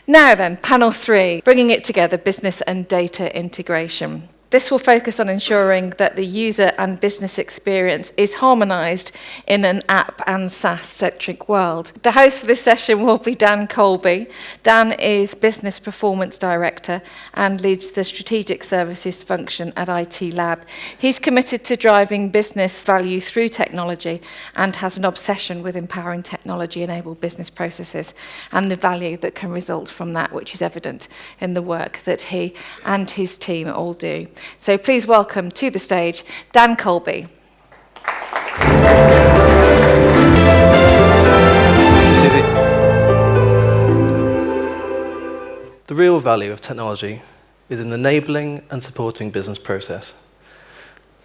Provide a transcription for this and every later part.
Now then, panel 3, bringing it together, business and data integration. This will focus on ensuring that the user and business experience is harmonised in an app and SaaS-centric world. The host for this session will be Dan Colby. Dan is Business Performance Director and leads the Strategic Services function at IT Lab. He's committed to driving business value through technology and has an obsession with empowering technology-enabled business processes and the value that can result from that, which is evident in the work that he and his team all do. So please welcome to the stage, Dan Colby. Susie. The real value of technology is in enabling and supporting business process.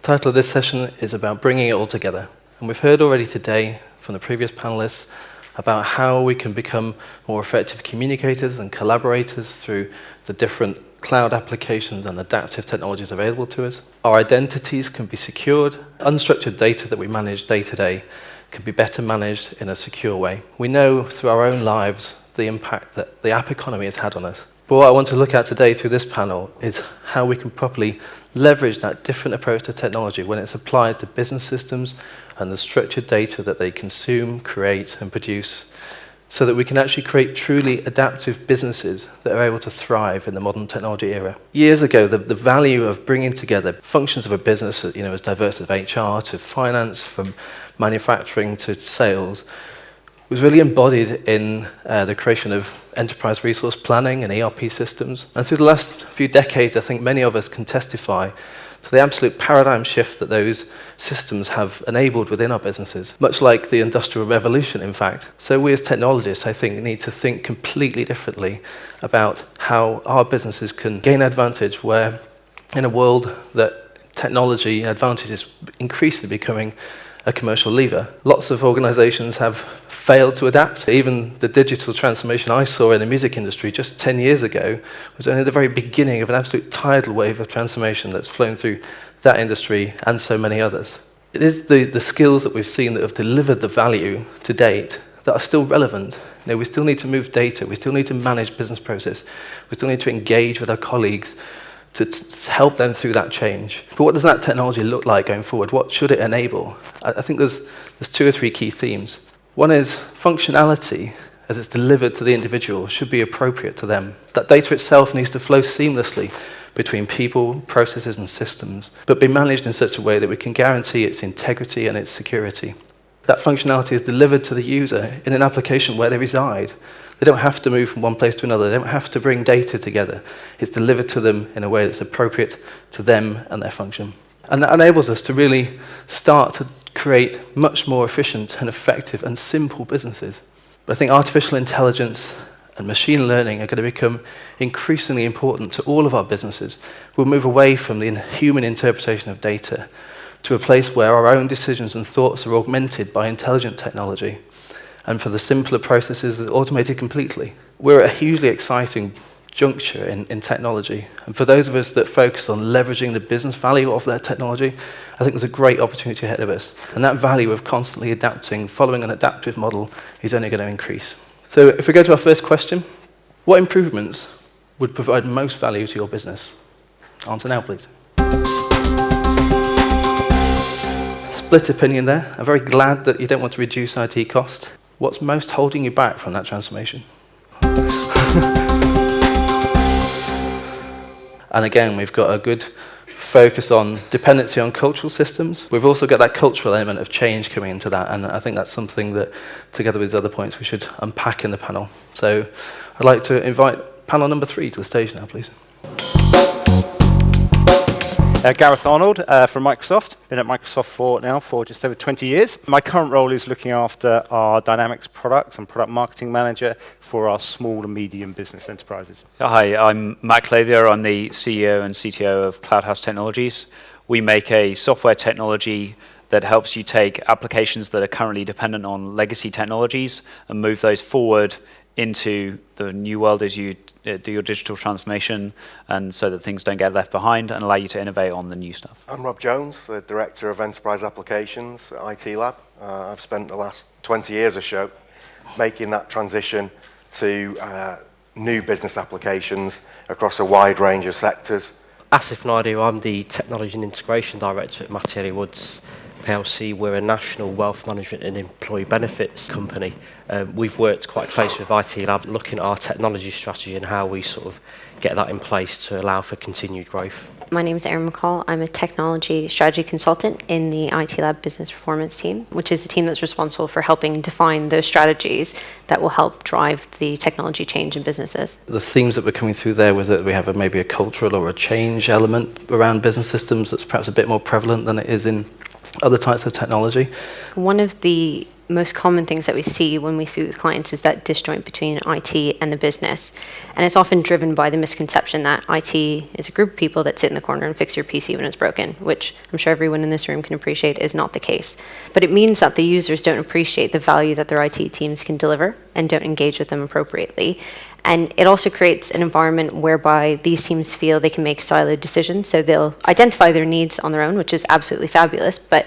The title of this session is about bringing it all together. And we've heard already today from the previous panelists about how we can become more effective communicators and collaborators through the different cloud applications and adaptive technologies available to us. Our identities can be secured. Unstructured data that we manage day to day can be better managed in a secure way. We know through our own lives the impact that the app economy has had on us. But what I want to look at today through this panel is how we can properly leverage that different approach to technology when it's applied to business systems and the structured data that they consume, create, and produce, so that we can actually create truly adaptive businesses that are able to thrive in the modern technology era. Years ago, the value of bringing together functions of a business, as diverse as HR to finance, from manufacturing to sales, was really embodied in the creation of enterprise resource planning and ERP systems. And through the last few decades, I think many of us can testify to the absolute paradigm shift that those systems have enabled within our businesses, much like the Industrial Revolution, in fact. So we as technologists, I think, need to think completely differently about how our businesses can gain advantage where, in a world that technology advantage is increasingly becoming a commercial lever. Lots of organizations have failed to adapt. Even the digital transformation I saw in the music industry just 10 years ago was only the very beginning of an absolute tidal wave of transformation that's flown through that industry and so many others. It is the skills that we've seen that have delivered the value to date that are still relevant. We still need to move data, we still need to manage business process, we still need to engage with our colleagues to help them through that change. But what does that technology look like going forward? What should it enable? I think there's 2 or 3 key themes. One is functionality, as it's delivered to the individual, should be appropriate to them. That data itself needs to flow seamlessly between people, processes, and systems, but be managed in such a way that we can guarantee its integrity and its security. That functionality is delivered to the user in an application where they reside. They don't have to move from one place to another. They don't have to bring data together. It's delivered to them in a way that's appropriate to them and their function. And that enables us to really start to create much more efficient and effective and simple businesses. But I think artificial intelligence and machine learning are going to become increasingly important to all of our businesses. We'll move away from the human interpretation of data to a place where our own decisions and thoughts are augmented by intelligent technology, and for the simpler processes, automated completely. We're at a hugely exciting juncture in technology, and for those of us that focus on leveraging the business value of that technology, I think there's a great opportunity ahead of us, and that value of constantly adapting, following an adaptive model, is only going to increase. So if we go to our first question, what improvements would provide most value to your business? Answer now, please. Split opinion there. I'm very glad that you don't want to reduce IT cost. What's most holding you back from that transformation? And again, we've got a good focus on dependency on cultural systems. We've also got that cultural element of change coming into that, and I think that's something that, together with the other points, we should unpack in the panel. So I'd like to invite panel number 3 to the stage now, please. Gareth Arnold from Microsoft. Been at Microsoft for just over 20 years. My current role is looking after our Dynamics products and product marketing manager for our small and medium business enterprises. Hi, I'm Matt Clathier. I'm the CEO and CTO of Cloudhouse Technologies. We make a software technology that helps you take applications that are currently dependent on legacy technologies and move those forward into the new world as you do your digital transformation, and so that things don't get left behind and allow you to innovate on the new stuff. I'm Rob Jones, the Director of Enterprise Applications at IT Lab. I've spent the last 20 years or so making that transition to new business applications across a wide range of sectors. Asif Naidu, I'm the Technology and Integration Director at Mattielli Woods PLC. We're a national wealth management and employee benefits company. We've worked quite closely with IT Lab looking at our technology strategy and how we sort of get that in place to allow for continued growth. My name is Erin McCall. I'm a technology strategy consultant in the IT Lab business performance team, which is the team that's responsible for helping define those strategies that will help drive the technology change in businesses. The themes that were coming through there was that we have maybe a cultural or a change element around business systems that's perhaps a bit more prevalent than it is in other types of technology. One of the most common things that we see when we speak with clients is that disjoint between IT and the business. And it's often driven by the misconception that IT is a group of people that sit in the corner and fix your PC when it's broken, which I'm sure everyone in this room can appreciate is not the case. But it means that the users don't appreciate the value that their IT teams can deliver and don't engage with them appropriately. And it also creates an environment whereby these teams feel they can make siloed decisions. So they'll identify their needs on their own, which is absolutely fabulous, but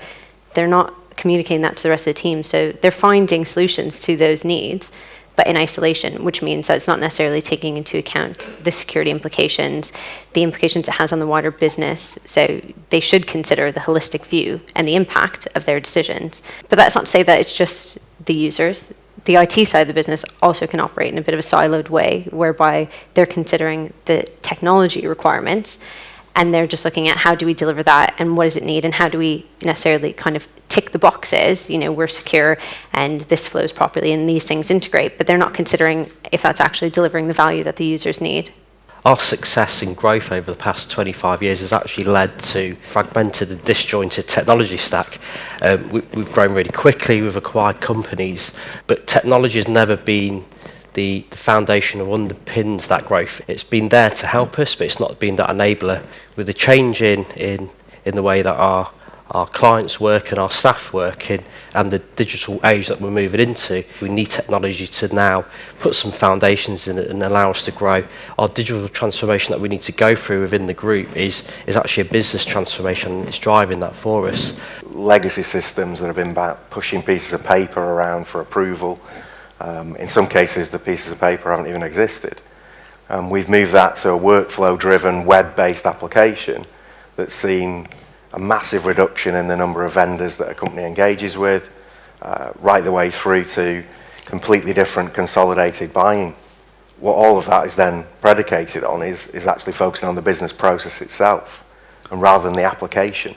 they're not communicating that to the rest of the team. So they're finding solutions to those needs, but in isolation, which means that it's not necessarily taking into account the security implications, the implications it has on the wider business. So they should consider the holistic view and the impact of their decisions. But that's not to say that it's just the users. The IT side of the business also can operate in a bit of a siloed way, whereby they're considering the technology requirements and they're just looking at how do we deliver that and what does it need and how do we necessarily kind of tick the boxes, we're secure and this flows properly and these things integrate, but they're not considering if that's actually delivering the value that the users need. Our success and growth over the past 25 years has actually led to fragmented and disjointed technology stack. We've grown really quickly, we've acquired companies, but technology has never been the foundation or underpins that growth. It's been there to help us, but it's not been that enabler. With the change in the way that our clients work and our staff work in, and the digital age that we're moving into, we need technology to now put some foundations in it and allow us to grow. Our digital transformation that we need to go through within the group is actually a business transformation, and it's driving that for us. Legacy systems that have been about pushing pieces of paper around for approval. In some cases, the pieces of paper haven't even existed. We've moved that to a workflow-driven, web-based application that's seen a massive reduction in the number of vendors that a company engages with, right the way through to completely different consolidated buying. What all of that is then predicated on is actually focusing on the business process itself, and rather than the application.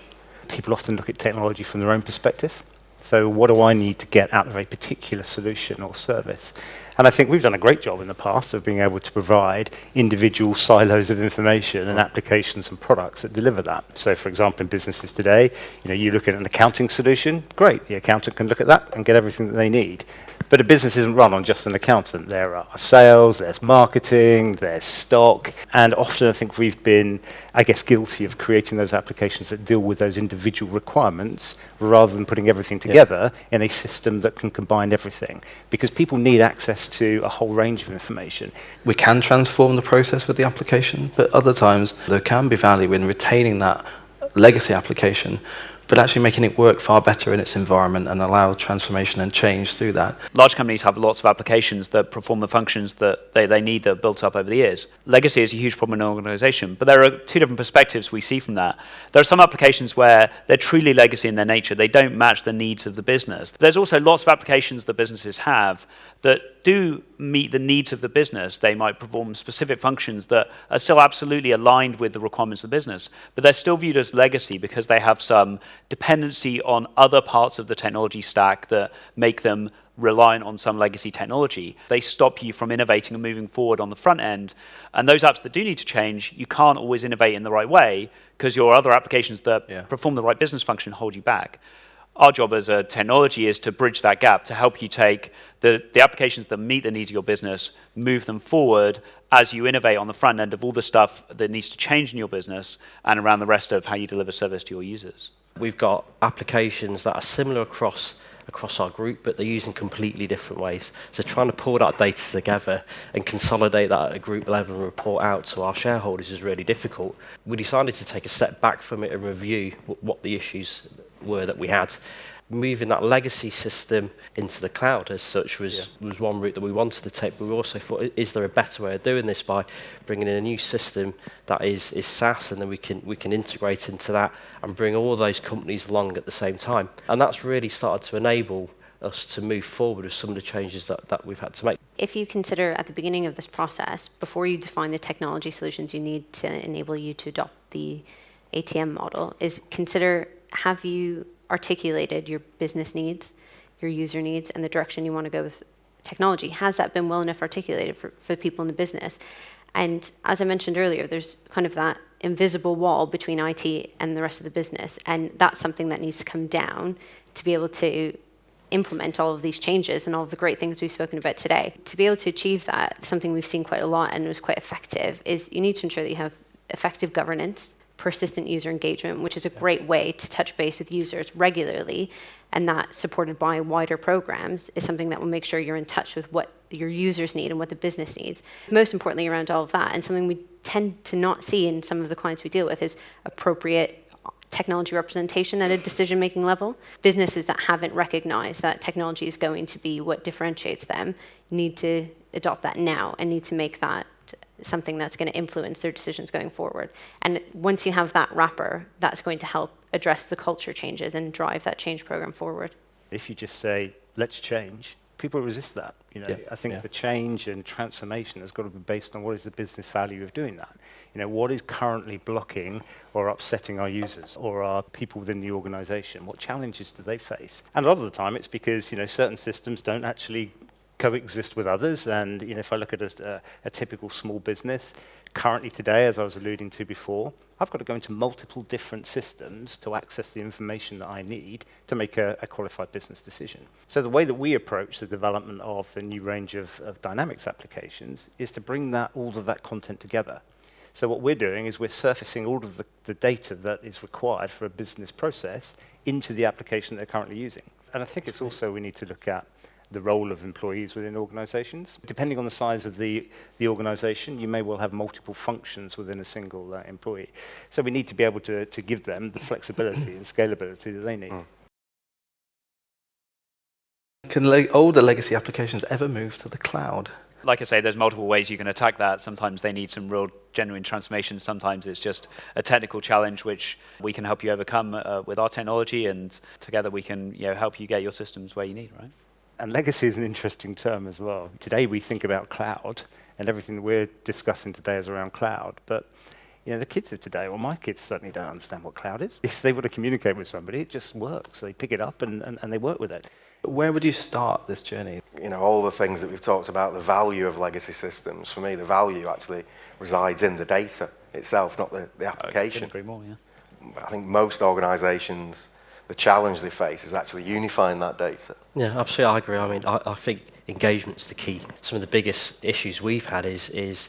People often look at technology from their own perspective. So what do I need to get out of a particular solution or service? And I think we've done a great job in the past of being able to provide individual silos of information and applications and products that deliver that. So for example, in businesses today, you look at an accounting solution, great, the accountant can look at that and get everything that they need. But a business isn't run on just an accountant. There are sales, there's marketing, there's stock, and often I think we've been, guilty of creating those applications that deal with those individual requirements rather than putting everything together in a system that can combine everything. Because people need access to a whole range of information. We can transform the process with the application, but other times there can be value in retaining that legacy application, but actually making it work far better in its environment and allow transformation and change through that. Large companies have lots of applications that perform the functions that they need that are built up over the years. Legacy is a huge problem in an organization, but there are two different perspectives we see from that. There are some applications where they're truly legacy in their nature. They don't match the needs of the business. There's also lots of applications that businesses have that do meet the needs of the business. They might perform specific functions that are still absolutely aligned with the requirements of the business, but they're still viewed as legacy because they have some dependency on other parts of the technology stack that make them reliant on some legacy technology. They stop you from innovating and moving forward on the front end. And those apps that do need to change, you can't always innovate in the right way because your other applications that perform the right business function hold you back. Our job as a technology is to bridge that gap, to help you take the applications that meet the needs of your business, move them forward as you innovate on the front end of all the stuff that needs to change in your business and around the rest of how you deliver service to your users. We've got applications that are similar across our group, but they're used in completely different ways. So trying to pull that data together and consolidate that at a group level and report out to our shareholders is really difficult. We decided to take a step back from it and review what the issues were that we had. moving that legacy system into the cloud as such was one route that we wanted to take, but we also thought, is there a better way of doing this by bringing in a new system that is SaaS, and then we can integrate into that and bring all those companies along at the same time. And that's really started to enable us to move forward with some of the changes that we've had to make. If you consider at the beginning of this process, before you define the technology solutions you need to enable you to adopt the ATM model, is consider, have you articulated your business needs, your user needs, and the direction you want to go with technology? Has that been well enough articulated for the people in the business? And as I mentioned earlier, there's kind of that invisible wall between IT and the rest of the business, and that's something that needs to come down to be able to implement all of these changes and all of the great things we've spoken about today. To be able to achieve that, something we've seen quite a lot and was quite effective, is you need to ensure that you have effective governance, persistent user engagement, which is a great way to touch base with users regularly, and that, supported by wider programs, is something that will make sure you're in touch with what your users need and what the business needs. Most importantly around all of that, and something we tend to not see in some of the clients we deal with, is appropriate technology representation at a decision-making level. Businesses that haven't recognized that technology is going to be what differentiates them need to adopt that now and need to make that something that's going to influence their decisions going forward. And once you have that wrapper, that's going to help address the culture changes and drive that change program forward. If you just say, let's change, people resist that. I think the change and transformation has got to be based on what is the business value of doing that. What is currently blocking or upsetting our users or our people within the organization? What challenges do they face? And a lot of the time it's because, certain systems don't actually coexist with others. And if I look at a typical small business, currently today, as I was alluding to before, I've got to go into multiple different systems to access the information that I need to make a qualified business decision. So the way that we approach the development of the new range of Dynamics applications is to bring all of that content together. So what we're doing is we're surfacing all of the data that is required for a business process into the application they're currently using. And I think it's also, we need to look at the role of employees within organizations. Depending on the size of the organization, you may well have multiple functions within a single employee. So we need to be able to give them the flexibility and scalability that they need. Can older legacy applications ever move to the cloud? Like I say, there's multiple ways you can attack that. Sometimes they need some real genuine transformation. Sometimes it's just a technical challenge which we can help you overcome with our technology, and together we can help you get your systems where you need, right? And legacy is an interesting term as well. Today we think about cloud, and everything that we're discussing today is around cloud. But the kids of today, well, my kids certainly don't understand what cloud is. If they want to communicate with somebody, it just works. They pick it up and they work with it. Where would you start this journey? All the things that we've talked about, the value of legacy systems, for me, the value actually resides in the data itself, not the application. I couldn't agree more, yeah. I think most organizations, the challenge they face is actually unifying that data. Yeah, absolutely, I agree. I mean, I think engagement's the key. Some of the biggest issues we've had is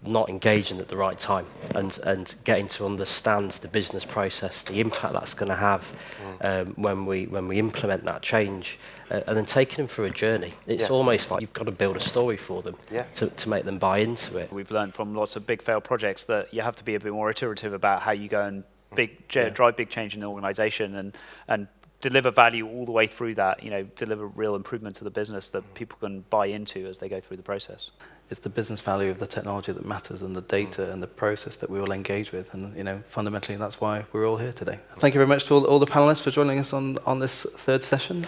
not engaging at the right time and getting to understand the business process, the impact that's going to have when we implement that change, and then taking them through a journey. It's almost like you've got to build a story for them to make them buy into it. We've learned from lots of big failed projects that you have to be a bit more iterative about how you go and drive big change in the organization and deliver value all the way through that, deliver real improvement to the business that people can buy into as they go through the process. It's the business value of the technology that matters, and the data and the process that we all engage with. And fundamentally, that's why we're all here today. Thank you very much to all the panelists for joining us on this third session.